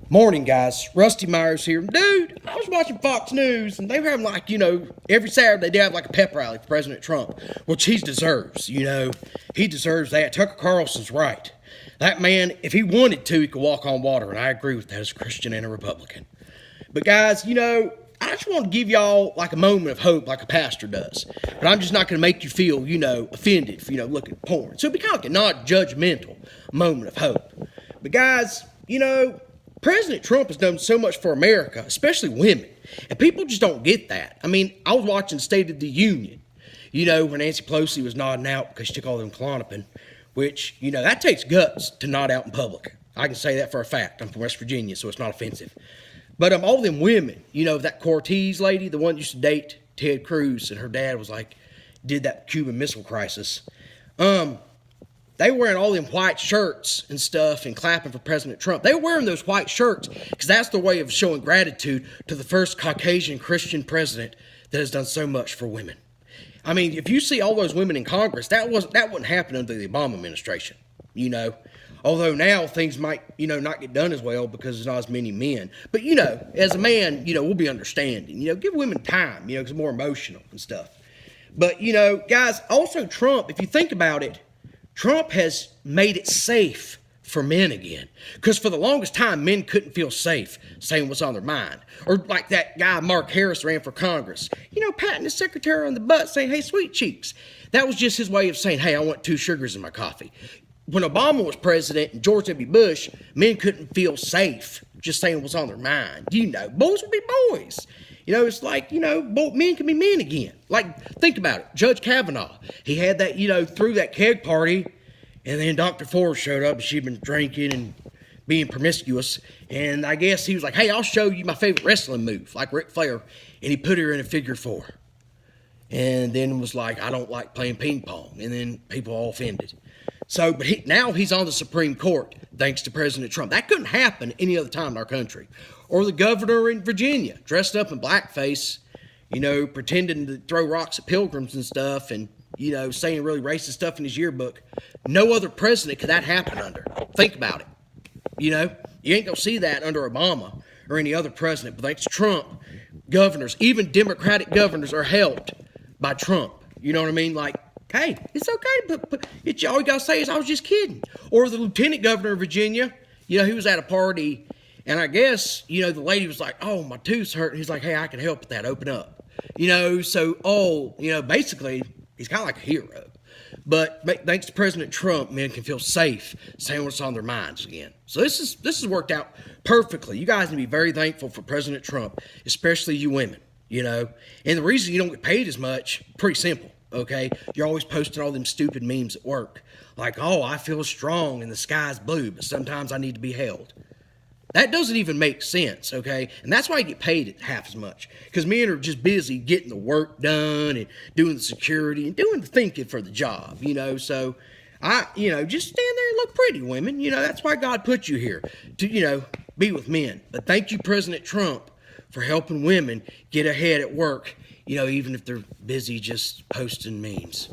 Morning, guys. Rusty Myers here. Dude, I was watching Fox News, and they were having, every Saturday they have, a pep rally for President Trump, which he deserves, He deserves that. Tucker Carlson's right. That man, if he wanted to, he could walk on water, and I agree with that as a Christian and a Republican. But, guys, I just want to give y'all, a moment of hope like a pastor does. But I'm just not going to make you feel, offended for, looking at porn. So it'll be kind of like a non-judgmental moment of hope. But, guys, President Trump has done so much for America, especially women. And people just don't get that. I mean, I was watching State of the Union, when Nancy Pelosi was nodding out because she took all them Klonopin, which, that takes guts to nod out in public. I can say that for a fact. I'm from West Virginia, so it's not offensive. But all them women, that Cortez lady, the one that used to date Ted Cruz, and her dad did that Cuban Missile Crisis. They were wearing all them white shirts and stuff and clapping for President Trump. They were wearing those white shirts because that's the way of showing gratitude to the first Caucasian Christian president that has done so much for women. I mean, if you see all those women in Congress, that wouldn't happen under the Obama administration, Although now things might, not get done as well because there's not as many men. But, as a man, we'll be understanding. Give women time, because it's more emotional and stuff. But, guys, also Trump, if you think about it, Trump has made it safe for men again. Because for the longest time, men couldn't feel safe saying what's on their mind. Or like that guy, Mark Harris, ran for Congress. Patting his secretary on the butt saying, hey, sweet cheeks. That was just his way of saying, hey, I want 2 sugars in my coffee. When Obama was president and George W. Bush, men couldn't feel safe just saying what's on their mind. Boys would be boys. It's like, men can be men again. Think about it. Judge Kavanaugh, he had that, threw that keg party, and then Dr. Ford showed up, and she'd been drinking and being promiscuous, and I guess he was like, hey, I'll show you my favorite wrestling move, like Ric Flair, and he put her in a figure 4. And then was like, I don't like playing ping pong, and then people all offended. So, but now he's on the Supreme Court, thanks to President Trump. That couldn't happen any other time in our country. Or the governor in Virginia, dressed up in blackface, pretending to throw rocks at pilgrims and stuff, and, saying really racist stuff in his yearbook. No other president could that happen under. Think about it. You ain't going to see that under Obama or any other president. But thanks to Trump, governors, even Democratic governors, are helped by Trump. You know what I mean? Hey, it's okay, but all you got to say is I was just kidding. Or the lieutenant governor of Virginia, he was at a party, and I guess, the lady was like, oh, my tooth's hurt. And he's like, hey, I can help with that. Open up. Basically, he's kind of like a hero. But thanks to President Trump, men can feel safe saying what's on their minds again. So this has worked out perfectly. You guys need to be very thankful for President Trump, especially you women, And the reason you don't get paid as much, pretty simple. Okay, you're always posting all them stupid memes at work. Oh, I feel strong and the sky's blue, but sometimes I need to be held. That doesn't even make sense, okay? And that's why you get paid at half as much. Because men are just busy getting the work done and doing the security and doing the thinking for the job, So, just stand there and look pretty, women. That's why God put you here, to, be with men. But thank you, President Trump, for helping women get ahead at work, even if they're busy just posting memes.